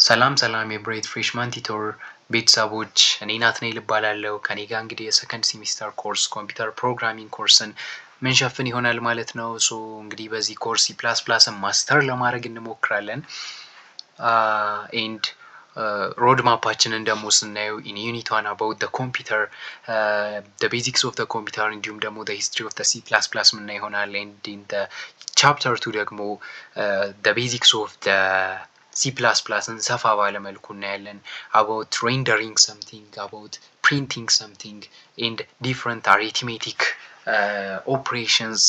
ሰላም የብሬት ፍሬሽማን ቲቶር ቤተሰቦች እኔ ናትናኤል እባላለሁ። ከኔ ጋር እንግዲህ የሰከንድ ሴሚስተር ኮርስ ኮምፒውተር ፕሮግራሚንግ ኮርስን ምንሸፍን ይሆናል ማለት ነው። ሶ እንግዲህ በዚህ ኮርስ C++ን ማስተር ለማድረግ እንሞክራለን። ኤንድ ሮድ ማፓችንን ደግሞ ስናየው ኢን ዩኒት ዋን አባውት ኮምፒውተር ቤዚክስ ኦፍ ኮምፒውተር እንዲሁም ደግሞ ሂስትሪ ኦፍ C++ ምና ይሆናል። ኤንድ ኢን ቻፕተር 2 ደግሞ ቤዚክስ ኦፍ C++ን ሰፋ ባለ መልኩ እናያለን። about rendering something, about printing something and different arithmetic operations,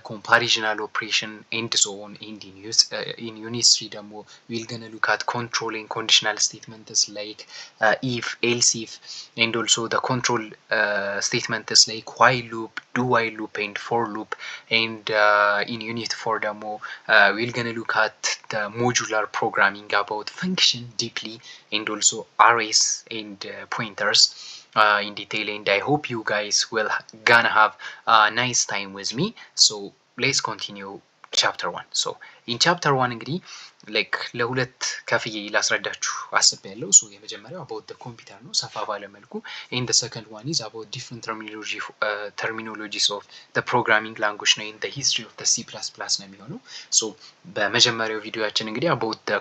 comparational operation and so on. And in unit 3 ደግሞ we're gonna look at controlling conditional statements like if, else if, and also the control statements like while loop, do while loop and for loop. And in unit 4 ደግሞ we're gonna look at the modular programming about function deeply and also arrays and pointers in detail. And I hope you guys will gonna have a nice time with me. So let's continue chapter 1. So in chapter 1 እንግዲህ ላይክ ለሁለት ከፍዬ ላስረዳችሁ አስቤያለሁ። ሶ የመጀመሪያው about the computer ነው ሰፋ ባለ መልኩ and the second one is about different terminologies of the programming language ነው in the history of the C++ ነው የሚሆነው። ሶ በመጀመሪያው ቪዲዮአችን እንግዲህ about the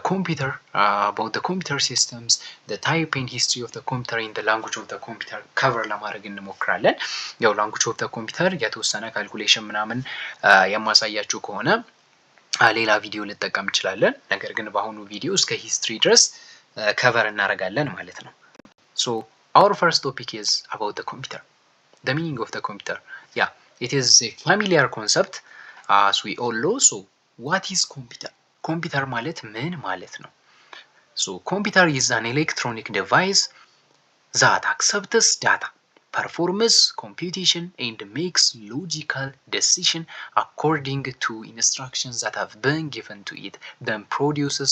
computer systems, the type and history of the computer in the language of the computer cover ለማድረግ እንሞክራለን። ያው language of the computer የተወሰነ ካልኩሌሽን ምናምን የማሳያችሁ ከሆነ ሌላ ቪዲዮ ልጠቀም እንችላለን። ነገር ግን በአሁኑ ቪዲዮ እስከ ሂስትሪ ድረስ ከቨር እናደርጋለን ማለት ነው። So our first topic is about the computer, the meaning of the computer. Yeah, it is a familiar concept as we all know. So what is computer? Computer ማለት ምን ማለት ነው? So computer is an electronic device that accepts data, performs computation and makes logical decision according to instructions that have been given to it, then produces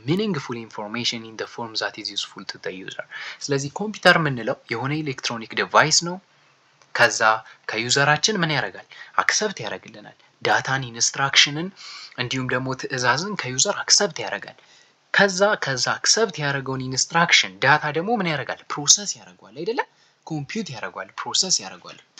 meaningful information in the form that is useful to the user. ስለዚህ ኮምፒውተር የምንለው የሆነ ኤሌክትሮኒክ ዲቫይስ ነው። ከዛ ከዩዘራችን ምን ያደርጋል? አክሰፕት ያደርግልናል ዳታን፣ ኢንስትራክሽንን እንዲሁም ደግሞ ትዕዛዝን ከዩዘር አክሰፕት ያደርጋል። ከዛ አክሰፕት ያደረገውን ኢንስትራክሽን ዳታ ደግሞ ምን ያደርጋል? ፕሮሰስ ያደርገዋል አይደለ? ኮምፒውት ያደርገዋል፣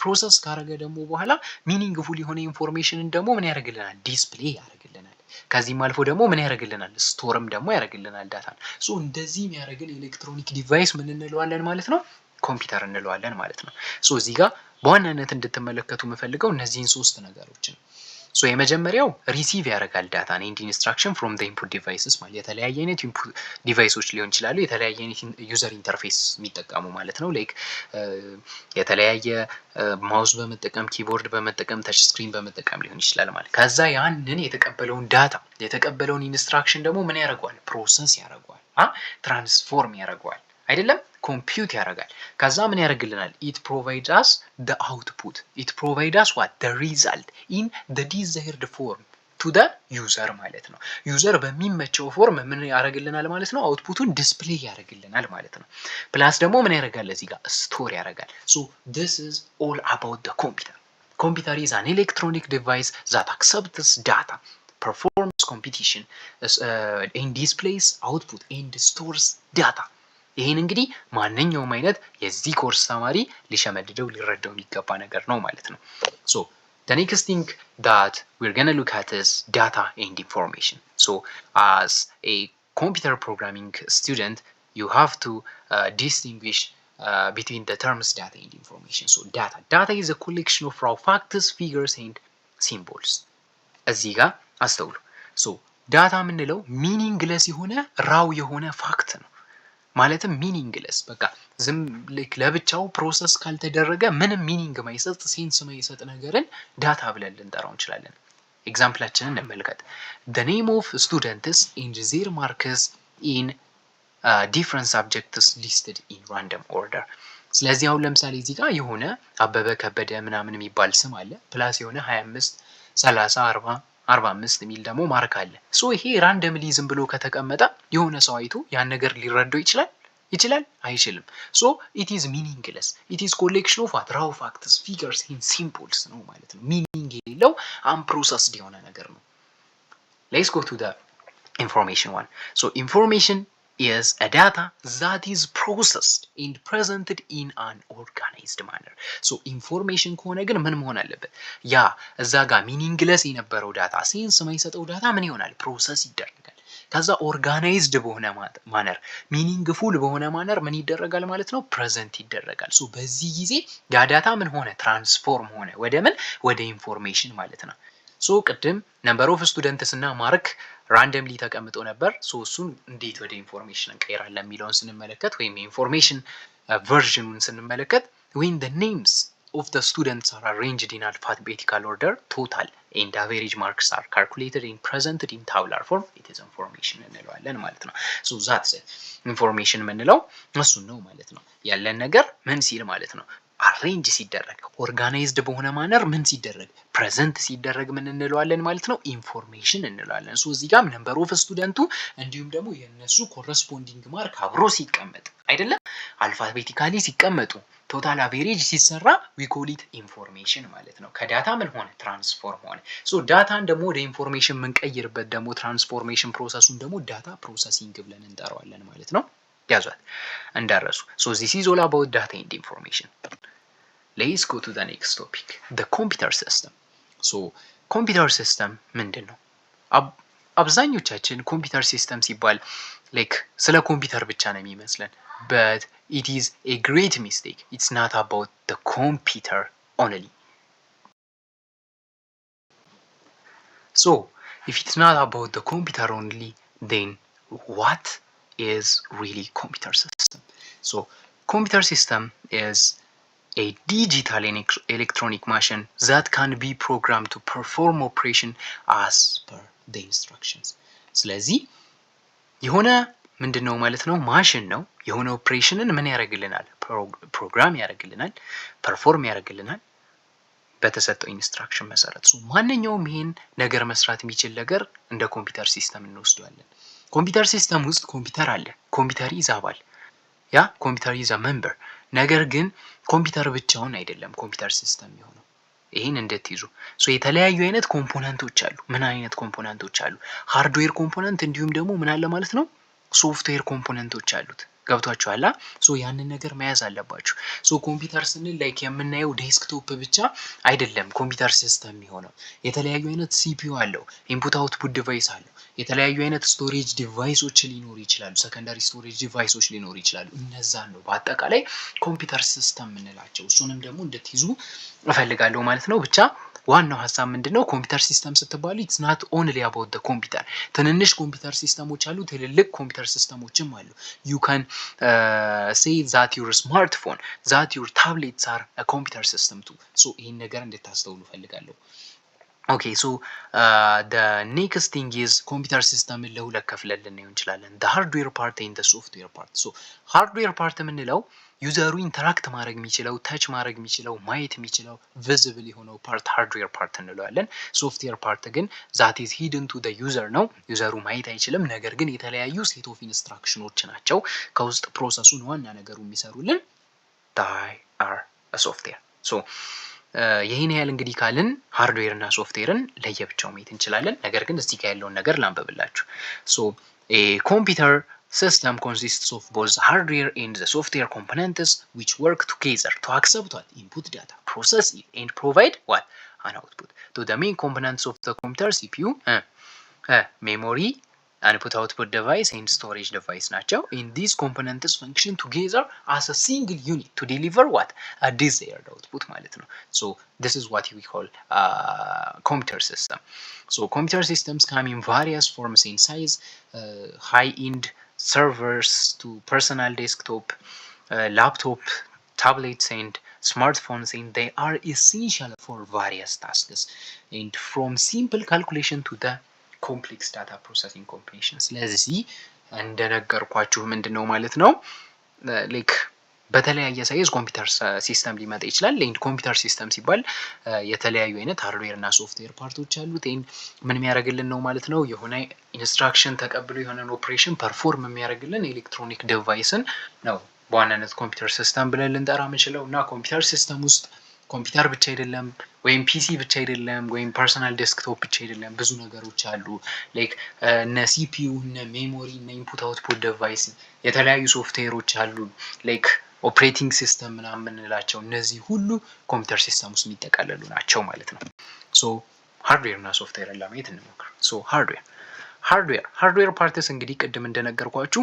ፕሮሰስ ካረገ ደግሞ በኋላ ሚኒንግፉል የሆነ ኢንፎርሜሽንን ደግሞ ምን ያደርግልናል? ዲስፕሌይ ያደርግልናል። ከዚህም አልፎ ደግሞ ምን ያደርግልናል? ስቶርም ደግሞ ያደርግልናል ዳታን። ሶ እንደዚህ የሚያደርግን ኤሌክትሮኒክ ዲቫይስ ምን እንለዋለን ማለት ነው? ኮምፒውተር እንለዋለን ማለት ነው። ሶ እዚህ ጋር በዋናነት እንድትመለከቱ የምፈልገው እነዚህን ሶስት ነገሮችን። ሶ የመጀመሪያው ሪሲቭ ያደርጋል ዳታን ኤንድ ኢንስትራክሽን ፍሮም ዘ ኢንፑት ዲቫይስስ ማለት የተለያየ አይነት ኢንፑት ዲቫይሶች ሊሆን ይችላሉ። የተለያየ አይነት ዩዘር ኢንተርፌስ የሚጠቀሙ ማለት ነው። ላይክ የተለያየ ማውስ በመጠቀም ኪቦርድ በመጠቀም ታች ስክሪን በመጠቀም ሊሆን ይችላል ማለት። ከዛ ያንን የተቀበለውን ዳታ የተቀበለውን ኢንስትራክሽን ደግሞ ምን ያደርገዋል? ፕሮሰስ ያደርገዋል፣ ትራንስፎርም ያደርገዋል አይደለም? ኮምፒውት ያደርጋል። ከዛ ምን ያደርግልናል? ኢት ፕሮቫይድ አስ ዘ አውትፑት። ኢት ፕሮቫይድ አስ ዋት ዘ ሪዛልት ኢን ዘ ዲዛይርድ ፎርም ቱ ዘ ዩዘር ማለት ነው። ዩዘር በሚመቸው ፎርም ምን ያደርግልናል ማለት ነው? አውትፑቱን ዲስፕሌይ ያደርግልናል ማለት ነው። ፕላስ ደግሞ ምን ያደርጋል? እዚህ ጋር ስቶር ያደርጋል። ሶ ዲስ ኢዝ ኦል አባውት ዘ ኮምፒውተር። ኮምፒውተር ኢዝ አን ኤሌክትሮኒክ ዲቫይስ ዛት አክሰፕትስ ዳታ፣ performs computation and displays output and stores data። ይሄን እንግዲህ ማንኛውም አይነት የዚህ ኮርስ ተማሪ ሊሸመድደው ሊረዳው የሚገባ ነገር ነው ማለት ነው። So the next thing that we're going to look at is data and information. So as a computer programming student, you have to distinguish between the terms data and information. So data is a collection of raw facts, figures and symbols. እዚህ ጋር አስተውሉ። So ዳታ የምንለው ሚኒንግለስ የሆነ ራው የሆነ ፋክት ነው። ማለትም ሚኒንግለስ በቃ ዝም ለብቻው ፕሮሰስ ካልተደረገ ምንም ሚኒንግ ማይሰጥ ሴንስ ማይሰጥ ነገርን ዳታ ብለን ልንጠራው እንችላለን። ኤግዛምፕላችንን እንመልከት። the name of students and their marks in different subjects listed in random order. ስለዚህ አሁን ለምሳሌ እዚህ ጋር የሆነ አበበ ከበደ ምናምን የሚባል ስም አለ፣ ፕላስ የሆነ 25 30 40 45 የሚል ደግሞ ማርክ አለ። ሶ ይሄ ራንደምሊ ዝም ብሎ ከተቀመጠ የሆነ ሰው አይቶ ያን ነገር ሊረዳው ይችላል አይችልም። ሶ ኢት ኢዝ ሚኒንግለስ። ኢት ኢዝ ኮሌክሽን ኦፍ raw facts, figures and symbols ነው ማለት ነው። ሚኒንግ የሌለው አንፕሮሰስድ የሆነ ነገር ነው። ሌትስ ጎ ቱ ዘ ኢንፎርሜሽን ዋን። ሶ ኢንፎርሜሽን is a data that is processed and presented in an organized manner. So information ከሆነ ግን ምን መሆን አለበት? ያ እዛ ጋር ሚኒንግለስ የነበረው ዳታ ሴንስ የማይሰጠው ዳታ ምን ይሆናል? ፕሮሰስ ይደረጋል። ከዛ ኦርጋናይዝድ በሆነ ማነር ሚኒንግፉል በሆነ ማነር ምን ይደረጋል ማለት ነው? ፕሬዘንት ይደረጋል። ሶ በዚህ ጊዜ ያ ዳታ ምን ሆነ? ትራንስፎርም ሆነ ወደ ምን? ወደ ኢንፎርሜሽን ማለት ነው። ሶ ቅድም ነምበር ኦፍ ስቱደንትስ እና ማርክ ራንደምሊ ተቀምጦ ነበር። ሶ እሱን እንዴት ወደ ኢንፎርሜሽን እንቀይራለን የሚለውን ስንመለከት ወይም ኢንፎርሜሽን ቨርዥኑን ስንመለከት when the names of the students are arranged in alphabetical order, total and average marks are calculated and presented in tabular form, it is information እንለዋለን ማለት ነው። so that's it ኢንፎርሜሽን የምንለው እሱን ነው ማለት ነው። ያለን ነገር ምን ሲል ማለት ነው? አሬንጅ ሲደረግ ኦርጋናይዝድ በሆነ ማነር ምን ሲደረግ ፕሬዘንት ሲደረግ ምን እንለዋለን ማለት ነው? ኢንፎርሜሽን እንለዋለን። ሶ እዚህ ጋር ነምበር ኦፍ ስቱደንቱ እንዲሁም ደግሞ የነሱ ኮረስፖንዲንግ ማርክ አብሮ ሲቀመጥ አይደለም አልፋቤቲካሊ ሲቀመጡ ቶታል አቬሬጅ ሲሰራ ዊ ኮል ኢት ኢንፎርሜሽን ማለት ነው። ከዳታ ምን ሆነ? ትራንስፎርም ሆነ። ሶ ዳታን ደግሞ ወደ ኢንፎርሜሽን የምንቀይርበት ደግሞ ትራንስፎርሜሽን ፕሮሰሱን ደግሞ ዳታ ፕሮሰሲንግ ብለን እንጠራዋለን ማለት ነው። ያዟት እንዳረሱ። ሶ ዚስ ኢዝ ኦል አባውት ዳታ ኤንድ ኢንፎርሜሽን። ሌትስ ጎ ቱ ዘ ኔክስት ቶፒክ ዘ ኮምፒውተር ሲስተም። ሶ ኮምፒውተር ሲስተም ምንድን ነው? አብዛኞቻችን ኮምፒውተር ሲስተም ሲባል ላይክ ስለ ኮምፒውተር ብቻ ነው የሚመስለን but it is a great mistake. It's not about the computer only. So if it's not about the computer only, then what is really computer system? So computer system is a digital electronic machine that can be programmed to perform operation as per the instructions. ስለዚህ የሆነ ምንድነው ማለት ነው? ማሽን ነው። የሆነ ኦፕሬሽንን ምን ያደርግልናል? ፕሮግራም ያደርግልናል፣ ፐርፎርም ያደርግልናል በተሰጠው ኢንስትራክሽን መሰረት። ሶ ማንኛውም ይሄን ነገር መስራት የሚችል ነገር እንደ ኮምፒውተር ሲስተም እንወስደዋለን። ኮምፒውተር ሲስተም ውስጥ ኮምፒውተር አለ። ኮምፒውተር ይዛባል። ያ ኮምፒውተር ይዛ መንበር። ነገር ግን ኮምፒውተር ብቻውን አይደለም ኮምፒውተር ሲስተም የሆነው። ይሄን እንድትይዙ። ሶ የተለያዩ አይነት ኮምፖነንቶች አሉ። ምን አይነት ኮምፖነንቶች አሉ? ሃርድዌር ኮምፖነንት እንዲሁም ደግሞ ምን አለ ማለት ነው? ሶፍትዌር ኮምፖነንቶች አሉት። ገብቷችኋል? ሶ ያንን ነገር መያዝ አለባችሁ። ሶ ኮምፒውተር ስንል ላይክ የምናየው ዴስክቶፕ ብቻ አይደለም ኮምፒውተር ሲስተም የሚሆነው። የተለያዩ አይነት ሲፒዩ አለው፣ ኢንፑት አውትፑት ዲቫይስ አለው። የተለያዩ አይነት ስቶሬጅ ዲቫይሶች ሊኖሩ ይችላሉ፣ ሰከንዳሪ ስቶሬጅ ዲቫይሶች ሊኖሩ ይችላሉ። እነዛን ነው በአጠቃላይ ኮምፒውተር ሲስተም የምንላቸው። እሱንም ደግሞ እንድትይዙ እፈልጋለሁ ማለት ነው። ብቻ ዋናው ሀሳብ ምንድነው? ኮምፒውተር ሲስተም ስትባሉ ኢትስ ናት ኦንሊ አባውት ዘ ኮምፒውተር። ትንንሽ ኮምፒውተር ሲስተሞች አሉ፣ ትልልቅ ኮምፒውተር ሲስተሞችም አሉ። ዩ ካን ሴይ ዛት ዩር ስማርትፎን ዛት ዩር ታብሌትስ አር አ ኮምፒውተር ሲስተም ቱ። ሶ ይህን ነገር እንድታስተውሉ ፈልጋለሁ። ኦኬ ሶ the next thing is ኮምፒውተር ሲስተምን ለሁለት ከፍለን ልናየው እንችላለን። the hardware part and the software part. so hardware part የምንለው ዩዘሩ ኢንተራክት ማድረግ የሚችለው ተች ማድረግ የሚችለው ማየት የሚችለው ቪዚብል የሆነው ፓርት ሃርድዌር ፓርት እንለዋለን። ሶፍትዌር ፓርት ግን ዛት ኢዝ ሂድን ቱ ዘ ዩዘር ነው። ዩዘሩ ማየት አይችልም፣ ነገር ግን የተለያዩ ሴት ኦፍ ኢንስትራክሽኖች ናቸው ከውስጥ ፕሮሰሱን ዋና ነገሩ የሚሰሩልን they are a software. so ይሄን ያህል እንግዲህ ካልን ሃርድዌር እና ሶፍትዌርን ለየብቻው ማየት እንችላለን። ነገር ግን እዚህ ጋር ያለውን ነገር ላንበብላችሁ። so a computer system consists of both hardware and the software components which work together to accept what input data, process it, and provide what an output. So the main components of the computer CPU, memory, input output device and storage device ናቸው። and these components function together as a single unit to deliver what a desired output ማለት ነው። so this is what we call computer system. so computer systems come in various forms and size, high end servers to personal desktop, laptop, tablets and smartphones, and they are essential for various tasks and from simple calculation to the ኮምፕሌክስ ዳታ ፕሮሰሲንግ ኮምፕሌሽን። ስለዚህ እንደነገርኳችሁ ምንድነው ማለት ነው ላይክ በተለያየ ሳይዝ ኮምፒውተር ሲስተም ሊመጣ ይችላል። ኤንድ ኮምፒውተር ሲስተም ሲባል የተለያዩ አይነት ሃርድዌር እና ሶፍትዌር ፓርቶች አሉት። ኤንድ ምን የሚያደርግልን ነው ማለት ነው? የሆነ ኢንስትራክሽን ተቀብሎ የሆነን ኦፕሬሽን ፐርፎርም የሚያደርግልን ኤሌክትሮኒክ ዲቫይስን ነው በዋናነት ኮምፒውተር ሲስተም ብለን ልንጠራ የምንችለው። እና ኮምፒውተር ሲስተም ውስጥ ኮምፒውተር ብቻ አይደለም ወይም ፒሲ ብቻ አይደለም ወይም ፐርሰናል ዴስክቶፕ ብቻ አይደለም። ብዙ ነገሮች አሉ። ላይክ እነ ሲፒዩ እነ ሜሞሪ እነ ኢንፑት አውትፑት ዲቫይስ የተለያዩ ሶፍትዌሮች አሉ። ላይክ ኦፕሬቲንግ ሲስተም ምናምን የምንላቸው እነዚህ ሁሉ ኮምፒውተር ሲስተም ውስጥ የሚጠቃለሉ ናቸው ማለት ነው። ሶ ሃርድዌር እና ሶፍትዌርን ለማየት እንሞክር። ሶ ሃርድዌር ፓርትስ እንግዲህ ቅድም እንደነገርኳችሁ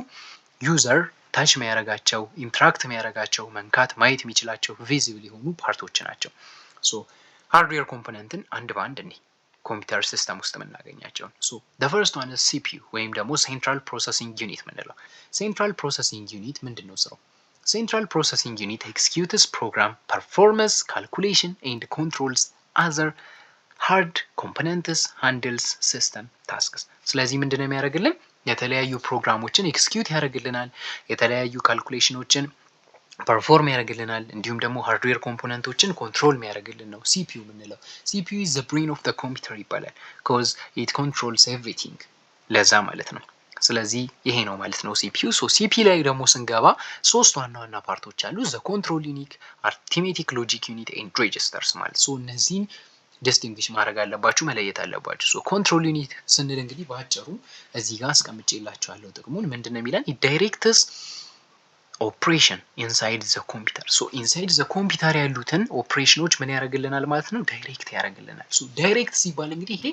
ዩዘር ታች የሚያደርጋቸው ኢንትራክት የሚያደርጋቸው መንካት ማየት የሚችላቸው ቪዚብል የሆኑ ፓርቶች ናቸው። ሶ ሃርድዌር ኮምፖነንትን አንድ በአንድ እኔ ኮምፒውተር ሲስተም ውስጥ የምናገኛቸውን ሶ the first one is CPU ወይም ደግሞ ሴንትራል ፕሮሰሲንግ ዩኒት ምንለው። ሴንትራል ፕሮሰሲንግ ዩኒት ምንድን ነው ስራው? ሴንትራል ፕሮሰሲንግ ዩኒት ኤክስኪዩትስ ፕሮግራም ፐርፎርመንስ ካልኩሌሽን ኤንድ ኮንትሮልስ አዘር ሃርድ ኮምፖነንትስ ሃንድልስ ሲስተም ታስክስ። ስለዚህ ምንድነው የሚያደርግልን? የተለያዩ ፕሮግራሞችን ኤክስኪዩት ያደርግልናል፣ የተለያዩ ካልኩሌሽኖችን ፐርፎርም ያደርግልናል፣ እንዲሁም ደግሞ ሃርድዌር ኮምፖነንቶችን ኮንትሮል የሚያደርግልን ነው ሲፒዩ የምንለው። ሲፒዩ ኢዝ ዘ ብሬን ኦፍ ዘ ኮምፒውተር ይባላል ኮዝ ኢት ኮንትሮልስ ኤቭሪቲንግ፣ ለዛ ማለት ነው። ስለዚህ ይሄ ነው ማለት ነው ሲፒዩ። ሶ ሲፒ ላይ ደግሞ ስንገባ ሶስት ዋና ዋና ፓርቶች አሉ። ዘ ኮንትሮል ዩኒት፣ አርቲሜቲክ ሎጂክ ዩኒት ኤንድ ሬጅስተርስ ማለት ሶ እነዚህን ዲስቲንግዊሽ ማድረግ አለባችሁ፣ መለየት አለባችሁ። ሶ ኮንትሮል ዩኒት ስንል እንግዲህ በአጭሩ እዚህ ጋር አስቀምጬላችኋለሁ ጥቅሙን። ምንድን ነው የሚለን? ዳይሬክትስ ኦፕሬሽን ኢንሳይድ ዘ ኮምፒውተር። ሶ ኢንሳይድ ዘ ኮምፒውተር ያሉትን ኦፕሬሽኖች ምን ያደርግልናል ማለት ነው? ዳይሬክት ያደርግልናል። ሶ ዳይሬክት ሲባል እንግዲህ ይሄ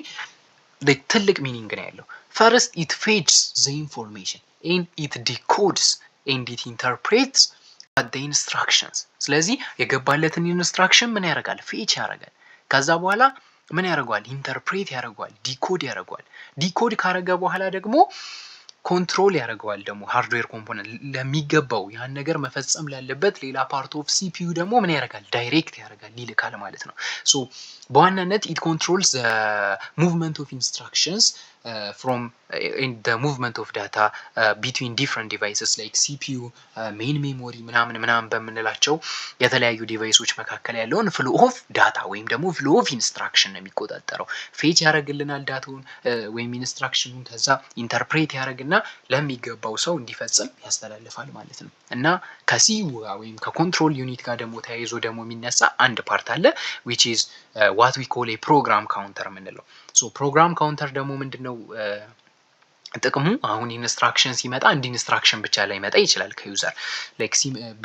ትልቅ ሚኒንግ ነው ያለው። ፈርስት ኢት ፌችስ ዘ ኢንፎርሜሽን ኤንድ ኢት ዲኮድስ ኤንድ ኢት ኢንተርፕሬትስ ዘ ኢንስትራክሽንስ። ስለዚህ የገባለትን ኢንስትራክሽን ምን ያደርጋል? ፌች ያደርጋል። ከዛ በኋላ ምን ያደርገዋል? ኢንተርፕሬት ያደርገዋል፣ ዲኮድ ያደርገዋል። ዲኮድ ካረገ በኋላ ደግሞ ኮንትሮል ያደርገዋል። ደግሞ ሃርድዌር ኮምፖነንት ለሚገባው ያን ነገር መፈጸም ላለበት ሌላ ፓርት ኦፍ ሲፒዩ ደግሞ ምን ያደርጋል? ዳይሬክት ያደርጋል፣ ይልካል ማለት ነው። ሶ በዋናነት ኢት ኮንትሮልስ ዘ ሙቭመንት ኦፍ ኢንስትራክሽንስ from the movement of data between different devices like CPU, main memory ምናምን በምንላቸው የተለያዩ ዲቫይሶች መካከል ያለውን ፍሎ ኦፍ ዳታ ወይም ደግሞ ፍሎ ኦፍ ኢንስትራክሽን ነው የሚቆጣጠረው። ፌች ያደርግልናል ዳታውን ወይም ኢንስትራክሽኑን፣ ከዛ ኢንተርፕሬት ያደርግና ለሚገባው ሰው እንዲፈጽም ያስተላልፋል ማለት ነው። እና ከሲዩ ወይም ከኮንትሮል ዩኒት ጋር ደግሞ ተያይዞ ደግሞ የሚነሳ አንድ ፓርት አለ which is what we call a program counter የምንለው። ሶ ፕሮግራም ካውንተር ደግሞ ምንድነው ጥቅሙ? አሁን ኢንስትራክሽን ሲመጣ አንድ ኢንስትራክሽን ብቻ ላይ መጣ ይችላል ከዩዘር ላይክ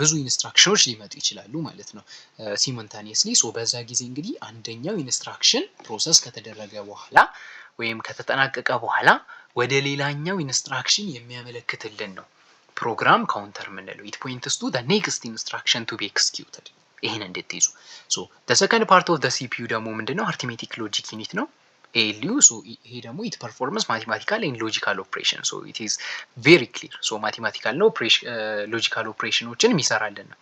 ብዙ ኢንስትራክሽኖች ሊመጡ ይችላሉ ማለት ነው ሲሞንታኒየስሊ። ሶ በዛ ጊዜ እንግዲህ አንደኛው ኢንስትራክሽን ፕሮሰስ ከተደረገ በኋላ ወይም ከተጠናቀቀ በኋላ ወደ ሌላኛው ኢንስትራክሽን የሚያመለክትልን ነው ፕሮግራም ካውንተር የምንለው። ኢት ፖይንትስ ቱ ዘ ኔክስት ኢንስትራክሽን ቱ ቢ ኤክስኪዩትድ። ይሄን እንድትይዙ። ሶ ዘ ሰከንድ ፓርት ኦፍ ዘ ሲፒዩ ደግሞ ምንድነው? አርቲሜቲክ ሎጂክ ዩኒት ነው ኤልዩ። ሶ ይሄ ደግሞ ኢት ፐርፎርመንስ ማቴማቲካል ኤንድ ሎጂካል ኦፕሬሽን። ሶ ኢት ኢዝ ቬሪ ክሊር። ሶ ማቴማቲካል ነው ሎጂካል ኦፕሬሽኖችን የሚሰራልን ነው።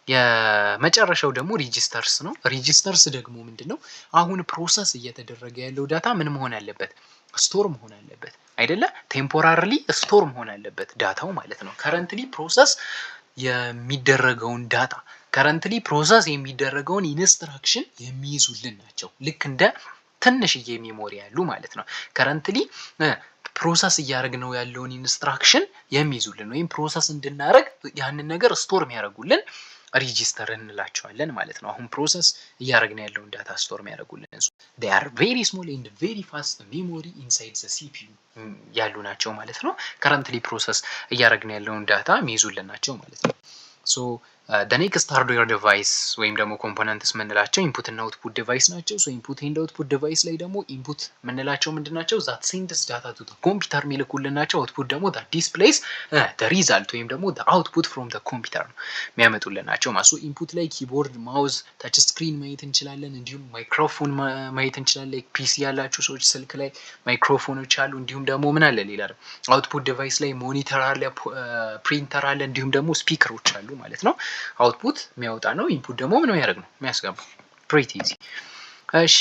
የመጨረሻው ደግሞ ሬጂስተርስ ነው። ሬጂስተርስ ደግሞ ምንድነው? አሁን ፕሮሰስ እየተደረገ ያለው ዳታ ምን መሆን አለበት? ስቶር መሆን አለበት አይደለ? ቴምፖራሪሊ ስቶር መሆን አለበት ዳታው ማለት ነው። ከረንትሊ ፕሮሰስ የሚደረገውን ዳታ ከረንትሊ ፕሮሰስ የሚደረገውን ኢንስትራክሽን የሚይዙልን ናቸው። ልክ እንደ ትንሽዬ ሜሞሪ ያሉ ማለት ነው። ከረንትሊ ፕሮሰስ እያደረግነው ያለውን ኢንስትራክሽን የሚይዙልን ወይም ፕሮሰስ እንድናደርግ ያንን ነገር ስቶር የሚያደርጉልን ሬጂስተር እንላቸዋለን ማለት ነው። አሁን ፕሮሰስ እያደረግን ያለውን ዳታ ስቶር የሚያደርጉልን they are very small and very fast memory inside the CPU ያሉ ናቸው ማለት ነው። ከረንትሊ ፕሮሰስ እያደረግን ያለውን ዳታ የሚይዙልን ናቸው ማለት ነው። ሶ the next hardware device ወይም ደግሞ ኮምፖነንትስ ምንላቸው ኢንፑት እና አውትፑት ዲቫይስ ናቸው። ሶ ኢንፑት ኤንድ አውትፑት ዲቫይስ ላይ ደግሞ ኢንፑት ምንላቸው ምንድናቸው? ዛት ሴንድስ ዳታ ቱ ኮምፒውተር የሚልኩልን ናቸው። አውትፑት ደግሞ ዛት ዲስፕሌይስ the result ወይም ደግሞ the output from the computer ነው የሚያመጡልን ናቸው ማለት ነው። ኢንፑት ላይ ኪቦርድ፣ ማውዝ፣ ታች ስክሪን ማየት እንችላለን። እንዲሁም ማይክሮፎን ማየት እንችላለን። ላይክ ፒሲ ያላችሁ ሰዎች ስልክ ላይ ማይክሮፎኖች አሉ። እንዲሁም ደግሞ ምን አለ ሌላ ደግሞ አውትፑት ዲቫይስ ላይ ሞኒተር አለ፣ ፕሪንተር አለ፣ እንዲሁም ደግሞ ስፒከሮች አሉ ማለት ነው። አውትፑት የሚያወጣ ነው። ኢንፑት ደግሞ ምን የሚያደርግ ነው? የሚያስገባ። ፕሪቲ ኢዚ። እሺ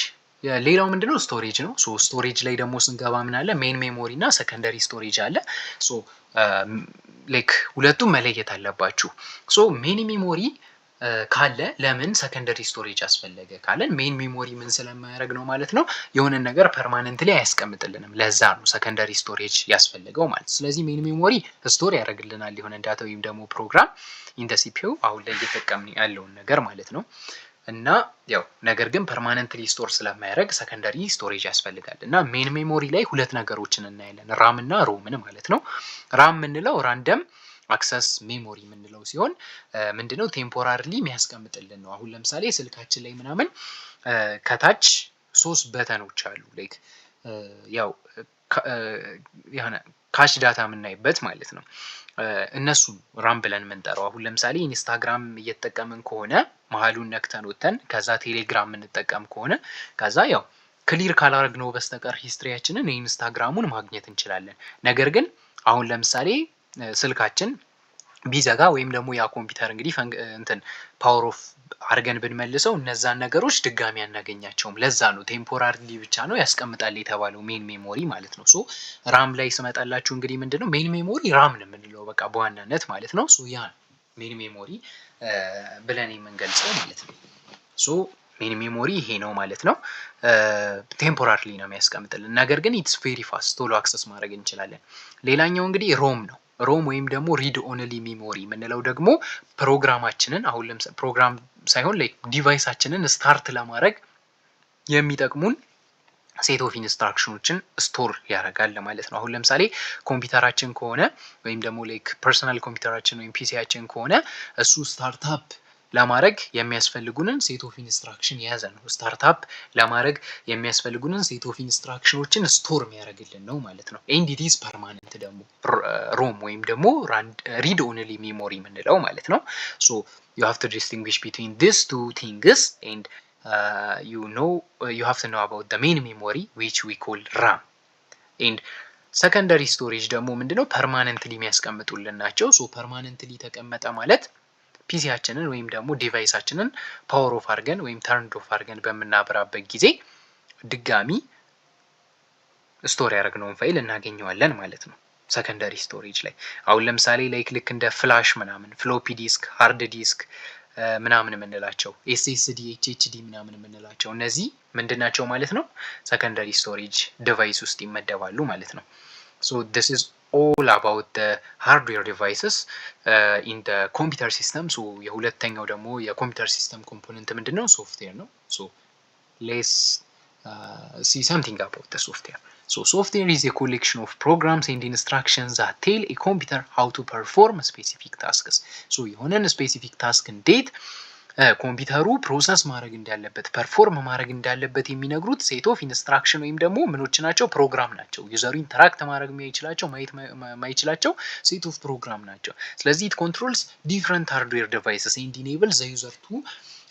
ሌላው ምንድነው? ስቶሬጅ ነው። ሶ ስቶሬጅ ላይ ደግሞ ስንገባ ምን አለ? ሜን ሜሞሪ እና ሰከንደሪ ስቶሬጅ አለ። ሶ ላይክ ሁለቱም መለየት አለባችሁ። ሶ ሜን ሜሞሪ ካለ ለምን ሰከንደሪ ስቶሬጅ አስፈለገ ካለን ሜን ሜሞሪ ምን ስለማያደርግ ነው ማለት ነው፣ የሆነ ነገር ፐርማነንትሊ አያስቀምጥልንም። ለዛ ነው ሰከንደሪ ስቶሬጅ ያስፈልገው ማለት። ስለዚህ ሜን ሜሞሪ ስቶር ያደርግልናል የሆነ ዳታ ወይም ደግሞ ፕሮግራም ኢን ዘ ሲፒዩ አሁን ላይ እየተጠቀምን ያለውን ነገር ማለት ነው። እና ያው ነገር ግን ፐርማነንትሊ ስቶር ስለማያደርግ ሰከንደሪ ስቶሬጅ ያስፈልጋል። እና ሜን ሜሞሪ ላይ ሁለት ነገሮችን እናያለን፣ ራም እና ሮምን ማለት ነው። ራም የምንለው ራንደም አክሰስ ሜሞሪ የምንለው ሲሆን ምንድነው ቴምፖራሪሊ የሚያስቀምጥልን ነው። አሁን ለምሳሌ ስልካችን ላይ ምናምን ከታች 3 በተኖች አሉ፣ ላይክ ያው የሆነ ካሽ ዳታ የምናይበት ማለት ነው። እነሱ ራም ብለን የምንጠራው። አሁን ለምሳሌ ኢንስታግራም እየተጠቀምን ከሆነ መሀሉን ነክተን ወተን ከዛ ቴሌግራም የምንጠቀም ከሆነ ከዛ ያው ክሊር ካላረግነው በስተቀር ሂስትሪያችንን የኢንስታግራሙን ማግኘት እንችላለን። ነገር ግን አሁን ለምሳሌ ስልካችን ቢዘጋ ወይም ደግሞ ያ ኮምፒውተር እንግዲህ እንትን ፓወር ኦፍ አድርገን ብንመልሰው እነዛን ነገሮች ድጋሚ አናገኛቸውም። ለዛ ነው ቴምፖራሪሊ ብቻ ነው ያስቀምጣል የተባለው ሜን ሜሞሪ ማለት ነው። ሶ ራም ላይ ስመጣላችሁ እንግዲህ ምንድነው ሜን ሜሞሪ ራም ነው የምንለው በቃ በዋናነት ማለት ነው። ሶ ያ ሜን ሜሞሪ ብለን የምንገልጸው ማለት ነው። ሶ ሜን ሜሞሪ ይሄ ነው ማለት ነው። ቴምፖራሪሊ ነው የሚያስቀምጥልን፣ ነገር ግን ኢትስ ቬሪ ፋስት ቶሎ አክሰስ ማድረግ እንችላለን። ሌላኛው እንግዲህ ሮም ነው። ሮም ወይም ደግሞ ሪድ ኦንሊ ሜሞሪ የምንለው ደግሞ ፕሮግራማችንን አሁን ለምሳሌ ፕሮግራም ሳይሆን ላይ ዲቫይሳችንን ስታርት ለማድረግ የሚጠቅሙን ሴት ኦፍ ኢንስትራክሽኖችን ስቶር ያደርጋል ማለት ነው። አሁን ለምሳሌ ኮምፒውተራችን ከሆነ ወይም ደግሞ ላይክ ፐርሰናል ኮምፒውተራችን ወይም ፒሲያችን ከሆነ እሱ ስታርታፕ ለማድረግ የሚያስፈልጉንን ሴት ኦፍ ኢንስትራክሽን የያዘ ነው። ስታርታፕ ለማድረግ የሚያስፈልጉንን ሴት ኦፍ ኢንስትራክሽኖችን ስቶር የሚያደርግልን ነው ማለት ነው። ኤንድ ኢት ኢዝ ፐርማነንት ደግሞ ሮም ወይም ደግሞ ሪድ ኦንሊ ሜሞሪ የምንለው ማለት ነው። ሶ ዩ ሃቭ ቱ ዲስቲንግዊሽ ቢትዊን ዲስ ቱ ቲንግስ ኤንድ you have to know about the main memory which we call RAM. and secondary storage ደግሞ ምንድነው ፐርማነንትሊ የሚያስቀምጡልን ናቸው። ሶ ፐርማነንትሊ ተቀመጠ ማለት ፒሲያችንን ወይም ደግሞ ዲቫይሳችንን ፓወር ኦፍ አድርገን ወይም ተርንድ ኦፍ አድርገን በምናበራበት ጊዜ ድጋሚ ስቶር ያደረግነውን ፋይል እናገኘዋለን ማለት ነው ሰከንደሪ ስቶሬጅ ላይ። አሁን ለምሳሌ ላይክ ልክ እንደ ፍላሽ ምናምን ፍሎፒ ዲስክ፣ ሃርድ ዲስክ ምናምን የምንላቸው ኤስኤስዲ፣ ኤችኤችዲ ምናምን የምንላቸው እነዚህ ምንድናቸው ማለት ነው ሰከንደሪ ስቶሬጅ ዲቫይስ ውስጥ ይመደባሉ ማለት ነው። ሶ this is all about the hardware devices in the computer system. ሶ የሁለተኛው ደግሞ የኮምፒውተር ሲስተም ኮምፖነንት ምንድነው ሶፍትዌር ነው። ሶ let's see something about the software. So software is a collection of programs and instructions that tell a computer how to perform specific tasks. So የሆነን ስፔሲፊክ ታስክ እንዴት ኮምፒውተሩ ፕሮሰስ ማድረግ እንዳለበት ፐርፎርም ማድረግ እንዳለበት የሚነግሩት ሴት ኦፍ ኢንስትራክሽን ወይም ደግሞ ምኖች ናቸው ፕሮግራም ናቸው። ዩዘሩ ኢንተራክት ማድረግ የማይችላቸው ማየት የማይችላቸው ሴት ኦፍ ፕሮግራም ናቸው። ስለዚህ it controls different hardware devices and enables the user to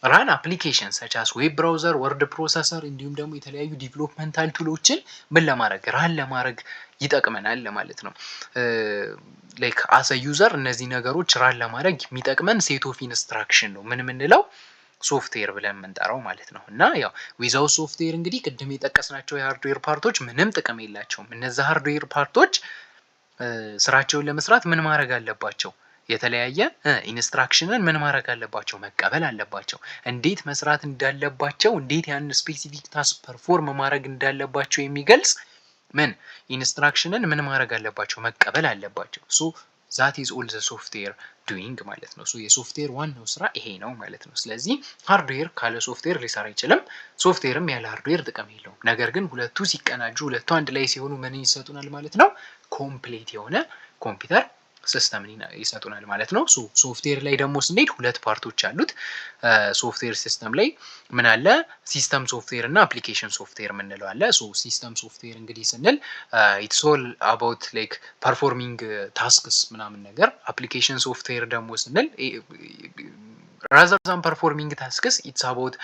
ራን አፕሊኬሽን ሰች አስ ዌብ ብራውዘር፣ ወርድ ፕሮሰሰር እንዲሁም ደግሞ የተለያዩ ዲቨሎፕመንታል ቱሎችን ምን ለማድረግ ራን ለማድረግ ይጠቅመናል ማለት ነው። ላይክ አስ አ ዩዘር እነዚህ ነገሮች ራን ለማድረግ የሚጠቅመን ሴት ኦፍ ኢንስትራክሽን ነው ምን የምንለው ሶፍትዌር ብለን የምንጠራው ማለት ነው። እና ያው ዊዛው ሶፍትዌር እንግዲህ ቅድም የጠቀስናቸው የሃርድዌር ፓርቶች ምንም ጥቅም የላቸውም። እነዛ ሃርድዌር ፓርቶች ስራቸውን ለመስራት ምን ማድረግ አለባቸው? የተለያየ ኢንስትራክሽንን ምን ማድረግ አለባቸው? መቀበል አለባቸው። እንዴት መስራት እንዳለባቸው፣ እንዴት ያን ስፔሲፊክ ታስክ ፐርፎርም ማድረግ እንዳለባቸው የሚገልጽ ምን ኢንስትራክሽንን ምን ማድረግ አለባቸው? መቀበል አለባቸው። ሶ ዛት ኢዝ ኦል ዘ ሶፍትዌር ዱዊንግ ማለት ነው። ሶ የሶፍትዌር ዋናው ስራ ይሄ ነው ማለት ነው። ስለዚህ ሃርድዌር ካለ ሶፍትዌር ሊሰራ አይችልም፣ ሶፍትዌርም ያለ ሃርድዌር ጥቅም የለውም። ነገር ግን ሁለቱ ሲቀናጁ፣ ሁለቱ አንድ ላይ ሲሆኑ ምን ይሰጡናል ማለት ነው? ኮምፕሊት የሆነ ኮምፒውተር ሲስተምን ይሰጡናል ማለት ነው። ሶ ሶፍትዌር ላይ ደግሞ ስንሄድ ሁለት ፓርቶች አሉት። ሶፍትዌር ሲስተም ላይ ምን አለ? ሲስተም ሶፍትዌር እና አፕሊኬሽን ሶፍትዌር የምንለው አለ። ሶ ሲስተም ሶፍትዌር እንግዲህ ስንል ኢትስ ኦል አባውት ላይክ ፐርፎርሚንግ ታስክስ ምናምን ነገር። አፕሊኬሽን ሶፍትዌር ደግሞ ስንል rather than performing tasks it's about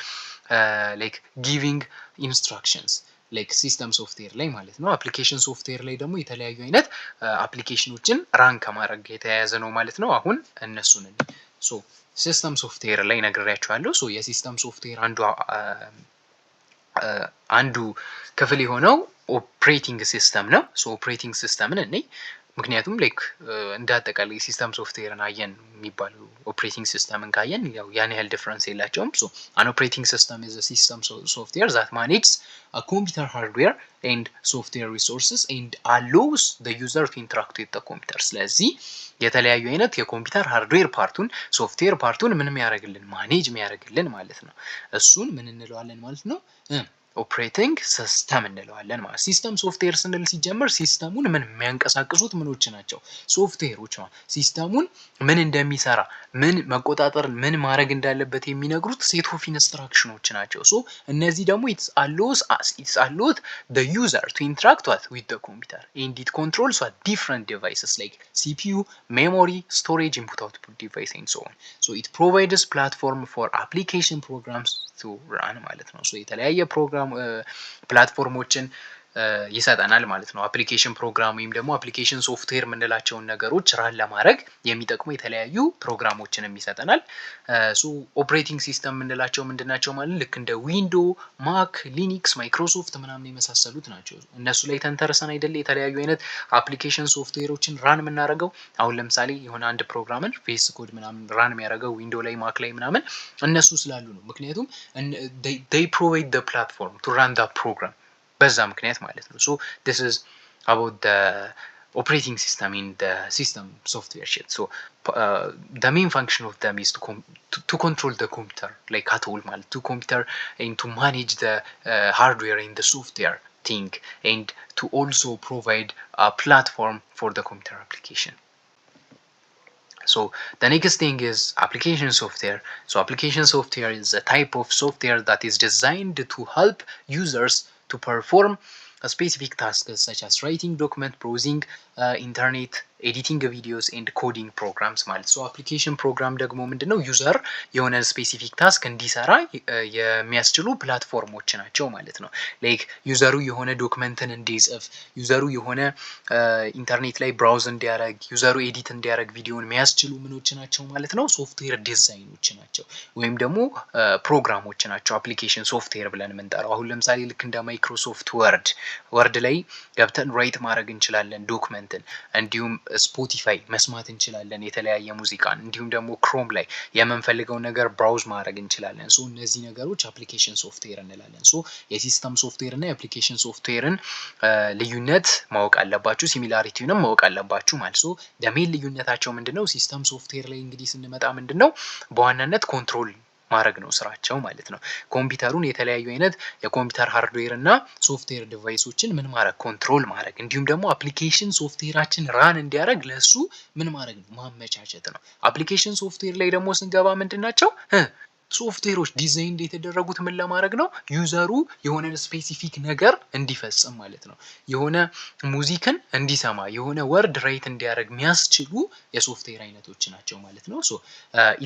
like giving instructions ላይክ ሲስተም ሶፍትዌር ላይ ማለት ነው። አፕሊኬሽን ሶፍትዌር ላይ ደግሞ የተለያዩ አይነት አፕሊኬሽኖችን ራን ከማድረግ የተያያዘ ነው ማለት ነው። አሁን እነሱን ሶ ሲስተም ሶፍትዌር ላይ ነግሬያችኋለሁ። ሶ የሲስተም ሶፍትዌር አንዱ ክፍል የሆነው ኦፕሬቲንግ ሲስተም ነው። ሶ ኦፕሬቲንግ ሲስተምን እኔ ምክንያቱም ላይክ እንደ አጠቃላይ ሲስተም ሶፍትዌርን አየን የሚባለው ኦፕሬቲንግ ሲስተምን ካየን ያው ያን ያህል ዲፍረንስ የላቸውም። ሶ አን ኦፕሬቲንግ ሲስተም ኢዝ አ ሲስተም ሶፍትዌር ዛት ማኔጅስ አ ኮምፒውተር ሃርድዌር ኤንድ ሶፍትዌር ሪሶርስስ ኤንድ አሎውስ ዘ ዩዘር ቱ ኢንተራክት ዊዝ ዘ ኮምፒውተር። ስለዚህ የተለያዩ አይነት የኮምፒውተር ሃርድዌር ፓርቱን ሶፍትዌር ፓርቱን ምን የሚያደርግልን ማኔጅ የሚያደርግልን ማለት ነው። እሱን ምን እንለዋለን ማለት ነው? ኦፕሬቲንግ ሲስተም እንለዋለን ማለት። ሲስተም ሶፍትዌር ስንል ሲጀመር ሲስተሙን ምን የሚያንቀሳቅሱት ምኖች ናቸው? ሶፍትዌሮች ማለት ሲስተሙን ምን እንደሚሰራ ምን መቆጣጠር ምን ማድረግ እንዳለበት የሚነግሩት ሴት ኦፍ ኢንስትራክሽኖች ናቸው። ሶ እነዚህ ደግሞ ኢትስ አሎት the user to interact with the computer and it controls different devices like CPU, memory, storage, input output device and so on. So it provides platform for application programs to run ማለት ነው። ሶ የተለያየ ፕሮግራም ፕላትፎርሞችን ይሰጠናል ማለት ነው። አፕሊኬሽን ፕሮግራም ወይም ደግሞ አፕሊኬሽን ሶፍትዌር የምንላቸውን ነገሮች ራን ለማድረግ የሚጠቅሙ የተለያዩ ፕሮግራሞችንም ይሰጠናል። ሶ ኦፕሬቲንግ ሲስተም የምንላቸው ምንድናቸው ማለት ልክ እንደ ዊንዶ፣ ማክ፣ ሊኒክስ፣ ማይክሮሶፍት ምናምን የመሳሰሉት ናቸው። እነሱ ላይ ተንተርሰን አይደለ የተለያዩ አይነት አፕሊኬሽን ሶፍትዌሮችን ራን የምናደርገው። አሁን ለምሳሌ የሆነ አንድ ፕሮግራምን ፌስ ኮድ ምናምን ራን የሚያደርገው ዊንዶ ላይ ማክ ላይ ምናምን እነሱ ስላሉ ነው። ምክንያቱም they provide the platform to run the program በዛ ምክንያት ማለት ነው። so this is about the operating system in the system software shit. So the main function of them is to control the computer like at all ማለት to computer and to manage the hardware in the software thing and to also provide a platform for the computer application. So the next thing is application software. So application software is a type of software that is designed to help users to perform a specific tasks such as writing document, browsing internet, ኤዲቲንግ ቪዲዮስ ኤንድ ኮዲንግ ፕሮግራምስ ማለት ሶ አፕሊኬሽን ፕሮግራም ደግሞ ምንድነው ዩዘር የሆነ ስፔሲፊክ ታስክ እንዲሰራ የሚያስችሉ ፕላትፎርሞች ናቸው ማለት ነው። ላይክ ዩዘሩ የሆነ ዶክመንትን እንዲጽፍ፣ ዩዘሩ የሆነ ኢንተርኔት ላይ ብራውዝ እንዲያደርግ፣ ዩዘሩ ኤዲት እንዲያደርግ ቪዲዮን የሚያስችሉ ምኖች ናቸው ማለት ነው። ሶፍትዌር ዲዛይኖች ናቸው ወይም ደግሞ ፕሮግራሞች ናቸው አፕሊኬሽን ሶፍትዌር ብለን የምንጠራው። አሁን ለምሳሌ ልክ እንደ ማይክሮሶፍት ወርድ ላይ ገብተን ራይት ማድረግ እንችላለን ዶክመንትን፣ እንዲሁም ስፖቲፋይ መስማት እንችላለን የተለያየ ሙዚቃን፣ እንዲሁም ደግሞ ክሮም ላይ የምንፈልገውን ነገር ብራውዝ ማድረግ እንችላለን። ሶ እነዚህ ነገሮች አፕሊኬሽን ሶፍትዌር እንላለን። ሶ የሲስተም ሶፍትዌር እና የአፕሊኬሽን ሶፍትዌርን ልዩነት ማወቅ አለባችሁ፣ ሲሚላሪቲውንም ማወቅ አለባችሁ ማለት። ሶ ደሜን ልዩነታቸው ምንድነው? ሲስተም ሶፍትዌር ላይ እንግዲህ ስንመጣ ምንድነው በዋናነት ኮንትሮል ማድረግ ነው ስራቸው ማለት ነው። ኮምፒውተሩን የተለያዩ አይነት የኮምፒውተር ሃርድዌር እና ሶፍትዌር ዲቫይሶችን ምን ማድረግ ኮንትሮል ማድረግ፣ እንዲሁም ደግሞ አፕሊኬሽን ሶፍትዌራችን ራን እንዲያደርግ ለሱ ምን ማድረግ ነው ማመቻቸት ነው። አፕሊኬሽን ሶፍትዌር ላይ ደግሞ ስንገባ ምንድናቸው ሶፍትዌሮች ዲዛይን የተደረጉት ምን ለማድረግ ነው? ዩዘሩ የሆነ ስፔሲፊክ ነገር እንዲፈጽም ማለት ነው። የሆነ ሙዚክን እንዲሰማ፣ የሆነ ወርድ ራይት እንዲያደርግ የሚያስችሉ የሶፍትዌር አይነቶች ናቸው ማለት ነው። ሶ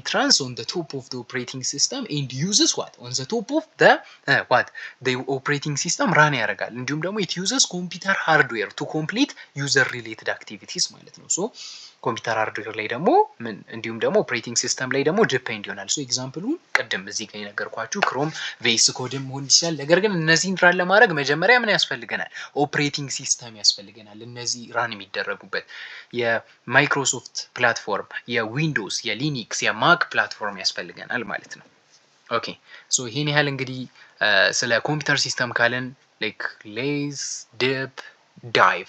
it runs on the top of the operating system and uses what on the top of the operating system run ያደርጋል። እንዲሁም ደግሞ it uses computer hardware to complete user related activities ማለት ነው። ሶ ኮምፒውተር ሃርድዌር ላይ ደግሞ ምን እንዲሁም ደግሞ ኦፕሬቲንግ ሲስተም ላይ ደግሞ ዲፔንድ ይሆናል። ሶ ኤግዛምፕሉ ቅድም እዚህ ጋር የነገርኳችሁ ክሮም፣ ቬስ ኮድም መሆን ይችላል። ነገር ግን እነዚህን ራን ለማድረግ መጀመሪያ ምን ያስፈልገናል? ኦፕሬቲንግ ሲስተም ያስፈልገናል። እነዚህ ራን የሚደረጉበት የማይክሮሶፍት ፕላትፎርም፣ የዊንዶውስ፣ የሊኒክስ፣ የማክ ፕላትፎርም ያስፈልገናል ማለት ነው። ኦኬ ሶ ይሄን ያህል እንግዲህ ስለ ኮምፒውተር ሲስተም ካለን ላይክ ሌትስ ዲፕ ዳይቭ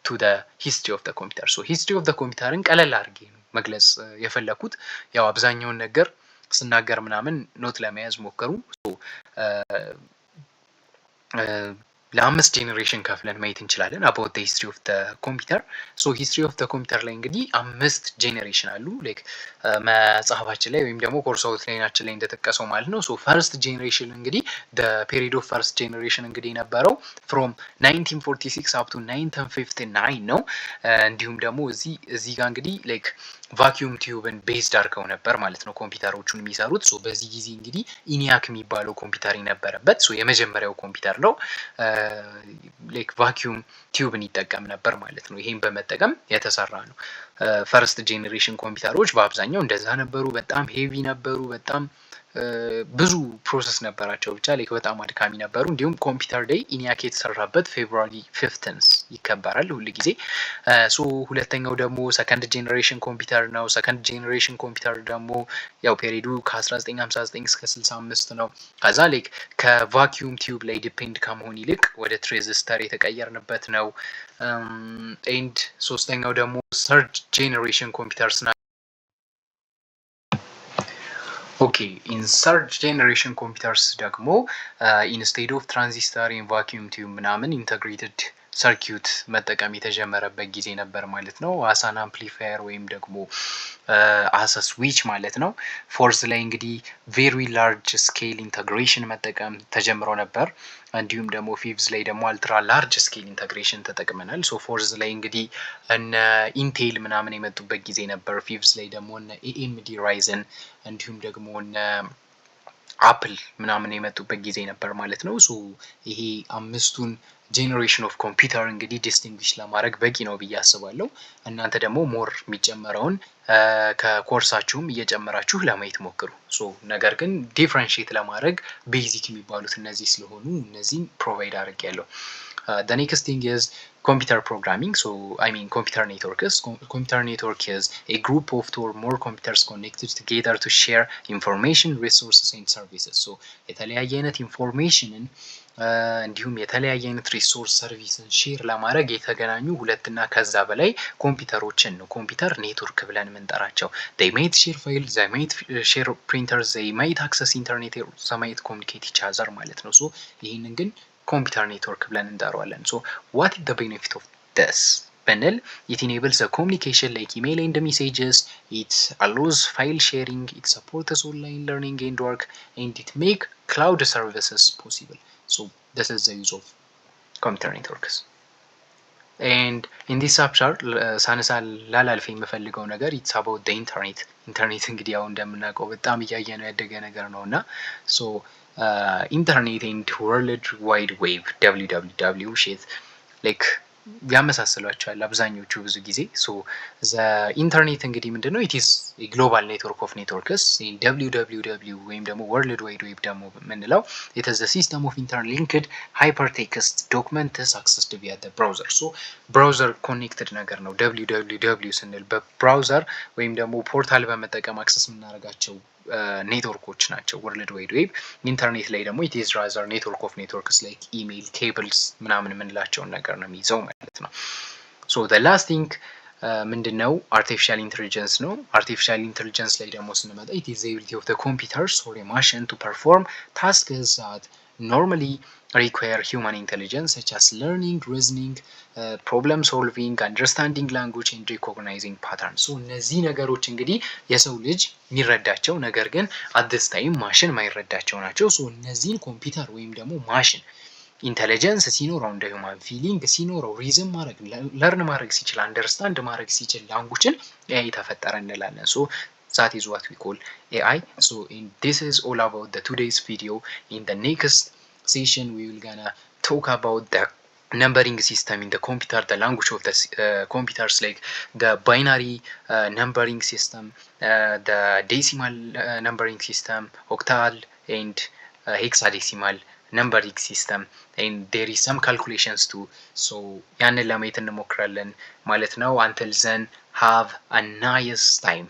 to the history of the computer. So history of the computerን ቀለል አድርጌ መግለጽ የፈለኩት ያው አብዛኛውን ነገር ስናገር ምናምን ኖት ለመያዝ ሞከሩ። ለአምስት ጄኔሬሽን ከፍለን ማየት እንችላለን about the history of the computer. So history of the computer ላይ እንግዲህ አምስት ጄኔሬሽን አሉ ላይክ መጽሐፋችን ላይ ወይም ደግሞ ኮርስ አውትላይናችን ላይ እንደተጠቀሰው ማለት ነው። ሶ ፈርስት ጄኔሬሽን እንግዲህ the period of first generation እንግዲህ የነበረው from 1946 up to 1959 ነው። እንዲሁም ደግሞ እዚህ ጋር እንግዲህ ላይክ ቫኪዩም ቲዩብን ቤዝድ አድርገው ነበር ማለት ነው ኮምፒውተሮቹን የሚሰሩት። ሶ በዚህ ጊዜ እንግዲህ ኢኒያክ የሚባለው ኮምፒውተር የነበረበት ሶ የመጀመሪያው ኮምፒውተር ነው። ላይክ ቫኪዩም ቲዩብን ይጠቀም ነበር ማለት ነው። ይሄን በመጠቀም የተሰራ ነው። ፈርስት ጄኔሬሽን ኮምፒውተሮች በአብዛኛው እንደዛ ነበሩ። በጣም ሄቪ ነበሩ። በጣም ብዙ ፕሮሰስ ነበራቸው ብቻ ላይክ በጣም አድካሚ ነበሩ። እንዲሁም ኮምፒውተር ዴይ ኢኒያክ የተሰራበት ፌብሩዋሪ 15 ይከበራል ሁል ጊዜ። ሶ ሁለተኛው ደግሞ ሰከንድ ጄኔሬሽን ኮምፒውተር ነው። ሰከንድ ጄኔሬሽን ኮምፒውተር ደግሞ ያው ፔሪዱ ከ1959 እስከ 65 ነው። ከዛ ላይክ ከቫኪዩም ቲዩብ ላይ ዲፔንድ ከመሆን ይልቅ ወደ ትሬዚስተር የተቀየርንበት ነው። ኤንድ ሶስተኛው ደግሞ ሰርድ ጄኔሬሽን ኮምፒውተርስ ናቸው። ኦኬ ኢን ሰርድ ጄኔሬሽን ኮምፒውተርስ ደግሞ ኢንስቴድ ኦፍ ትራንዚስተር ኢን ቫኪዩም ቲዩብ ምናምን ኢንተግሬትድ ሰርኪዩት መጠቀም የተጀመረበት ጊዜ ነበር ማለት ነው። አሳን አምፕሊፋየር ወይም ደግሞ አሰ ስዊች ማለት ነው። ፎርዝ ላይ እንግዲህ ቬሪ ላርጅ ስኬል ኢንተግሬሽን መጠቀም ተጀምሮ ነበር። እንዲሁም ደግሞ ፊቭዝ ላይ ደግሞ አልትራ ላርጅ ስኬል ኢንተግሬሽን ተጠቅመናል። ሶ ፎርዝ ላይ እንግዲህ እነ ኢንቴል ምናምን የመጡበት ጊዜ ነበር። ፊቭዝ ላይ ደግሞ እነ ኤኤምዲ ራይዘን እንዲሁም ደግሞ እነ አፕል ምናምን የመጡበት ጊዜ ነበር ማለት ነው። ሶ ይሄ አምስቱን ጄኔሬሽን ኦፍ ኮምፒውተር እንግዲህ ዲስቲንግዊሽ ለማድረግ በቂ ነው ብዬ አስባለሁ። እናንተ ደግሞ ሞር የሚጨመረውን ከኮርሳችሁም እየጨመራችሁ ለማየት ሞክሩ። ሶ ነገር ግን ዲፍረንሺየት ለማድረግ ቤዚክ የሚባሉት እነዚህ ስለሆኑ እነዚህን ፕሮቫይድ አድርጌያለሁ። the next thing is computer programming. So I mean computer networks. Computer network is a group of two or more computers connected together to share information, resources and services. So የተለያየ አይነት ኢንፎርሜሽንን እንዲሁም የተለያየ አይነት ሪሶርስ ሰርቪስን ሼር ለማድረግ የተገናኙ ሁለትና ከዛ በላይ ኮምፒውተሮችን ነው ኮምፒውተር ኔትወርክ ብለን የምንጠራቸው። they might share files, they might share printers, they might access internet, they might communicate each other ማለት ነው። ሶ ይህንን ግን ኮምፒውተር ኔትወርክ ብለን እንጠራዋለን። ሶ ዋት ኢዝ ዘ ቤኔፊት ኦፍ ዲስ ብንል ኢት ኢኔብልስ ኮሚኒኬሽን ላይክ ኢሜይል ኤንድ ሜሴጅስ፣ ኢት አሎውስ ፋይል ሼሪንግ፣ ኢት ሰፖርትስ ኦንላይን ለርኒንግ ኤንድ ወርክ ኤንድ ኢት ሜክ ክላውድ ሰርቪስስ ፖሲብል። ሶ ዲስ ኢዝ ዘ ዩዝ ኦፍ ኮምፒውተር ኔትወርክስ። ኤንድ ኢን ዲስ ቻፕተር ሳነሳ ላላልፍ የምፈልገው ነገር ኢትስ አባውት ዘ ኢንተርኔት። ኢንተርኔት እንግዲህ ያው እንደምናውቀው በጣም እያየ ነው ያደገ ነገር ነው እና ሶ ኢንተርኔት ኤንድ ወርልድ ዋይድ ዌብ www ሼት ላይክ ያመሳስሏቸዋል አብዛኞቹ ብዙ ጊዜ። ሶ ዘ ኢንተርኔት እንግዲህ ምንድነው? ኢት ኢዝ ግሎባል ኔትወርክ ኦፍ ኔትወርክስ። www ወይም ደግሞ ወርልድ ዋይድ ዌብ ደግሞ የምንለው ኢት ኢዝ ዘ ሲስተም ኦፍ ኢንተርሊንክድ ሃይፐርቴክስት ዶክመንትስ አክሰስድ ቪያ ዘ ብራውዘር። ሶ ብራውዘር ኮኔክትድ ነገር ነው www ስንል በብራውዘር ወይም ደግሞ ፖርታል በመጠቀም አክሰስ የምናደርጋቸው ኔትወርኮች ናቸው ወርልድ ዋይድ ዌብ። ኢንተርኔት ላይ ደግሞ ኢት ኢዝ ራዘር ኔትወርክ ኦፍ ኔትወርክስ ላይክ ኢሜይል፣ ኬብልስ ምናምን የምንላቸውን ነገር ነው የሚይዘው ማለት ነው። ሶ ዘ ላስት ቲንግ ምንድነው? አርቲፊሻል ኢንቴሊጀንስ ነው። አርቲፊሻል ኢንቴሊጀንስ ላይ ደግሞ ስንመጣ ኢት ኢዝ ዘ ኤቢሊቲ ኦፍ ዘ ኮምፒውተርስ ኦር ኤ ማሽን ቱ ፐርፎርም ታስክስ ዛት normally require human intelligence such as learning, reasoning, problem solving, understanding language and recognizing patterns. so እነዚህ ነገሮች እንግዲህ የሰው ልጅ የሚረዳቸው ነገር ግን at this time ማሽን ማይረዳቸው ናቸው። so እነዚህን ኮምፒውተር ወይም ደግሞ ማሽን ኢንተለጀንስ ሲኖረው እንደ ሂውማን ፊሊንግ ሲኖረው ሪዝን ማድረግ ለርን ማድረግ ሲችል አንደርስታንድ ማድረግ ሲችል ላንጉጅን ኤአይ ተፈጠረ እንላለን። so that is what we call AI. so this is all about the today's video. In the next session we will gonna talk about the numbering system in the computer, the language of the computers like the binary numbering system, the decimal numbering system, octal and hexadecimal numbering system, and there is some calculations too. so ያንን ለማየት እንሞክራለን ማለት ነው። until then have a nice time.